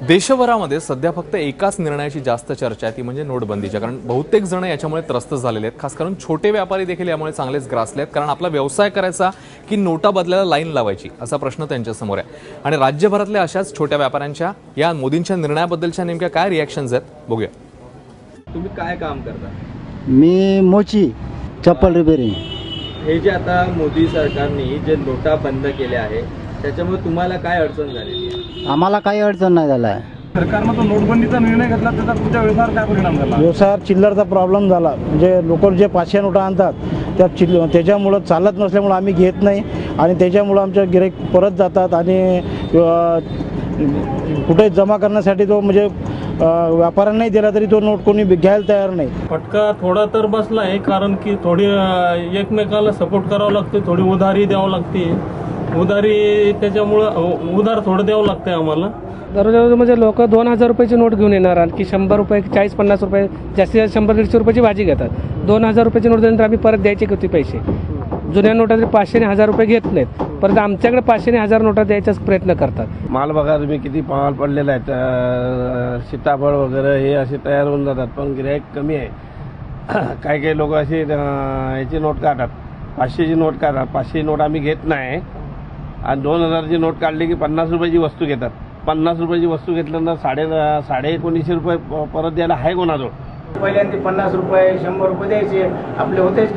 देशभरामध्ये सध्या फक्त एकाच निर्णयाची जास्त चर्चा आहे, ती म्हणजे नोटबंदीच्या. कारण बहुतेक जण याच्यामुळे त्रस्त झालेले आहेत. खास करून छोटे व्यापारी देखील यामुळे चांगलेच ग्रासले आहेत. कारण आपला व्यवसाय करायचा की नोटा बदलायला लाईन लावायची असा प्रश्न त्यांच्यासमोर आहे. आणि राज्यभरातल्या अशाच छोट्या व्यापाऱ्यांच्या या मोदींच्या निर्णयाबद्दलच्या नेमक्या काय रिॲक्शन्स आहेत बघूया. तुम्ही काय काम करता? मी मोची चप्पल रिपेरिंग. हे जे आता मोदी सरकारने जे नोटा बंद केल्या आहे त्याच्यामुळे तुम्हाला काय अडचण झाली? आम्हाला काही अडचण नाही झाला आहे. सरकारनं तो नोटबंदीचा निर्णय घेतला त्याचा तुमच्या व्यवसायावर काय परिणाम झाला? व्यवसायात चिल्लरचा प्रॉब्लेम झाला. म्हणजे लोक जे 500 नोटा आणतात त्याच्यामुळं चालत नसल्यामुळं आम्ही घेत नाही आणि त्याच्यामुळं आमच्या गिऱ्हाईक परत जातात आणि कुठे जमा करण्यासाठी तो म्हणजे व्यापाऱ्यांनाही दिला तरी तो नोट कोणी घ्यायला तयार नाही. फटका थोडा तर बसला आहे, कारण की थोडी एकमेकाला सपोर्ट करावं लागते, थोडी उधारी द्यावं लागते. उधारी त्याच्यामुळं उधार थोडं द्यावं लागतंय आम्हाला. दररोज म्हणजे लोक 2000 रुपयाची नोट घेऊन येणार, आणखी 100 रुपये 40-50 रुपये जास्तीत जास्त 100-150 रुपयाची भाजी घेतात. 2000 रुपयाची नोट दिल्यानंतर आम्ही परत द्यायचे किती पैसे? जुन्या नोटा तरी 500 आणि 1000 रुपये घेत नाहीत, परत आमच्याकडे 500 आणि 1000 नोटा द्यायचाच प्रयत्न करतात. माल बघा तुम्ही किती माल पडलेला आहे. सीताफळ वगैरे हे असे तयार होऊन जातात, पण गिऱ्हाईक कमी आहे. काही लोक अशी याची नोट काढतात, 500ची नोट काढतात. 500ची नोट आम्ही घेत नाही आणि 2000ची नोट काढली की 50 रुपयाची वस्तू घेतात. 50 रुपयाची वस्तू घेतल्यानंतर 1950 रुपये परत द्यायला आहे कोणाजवळ? पहिल्यांदा 50 रुपये 100 रुपये द्यायचे आपले होतेच.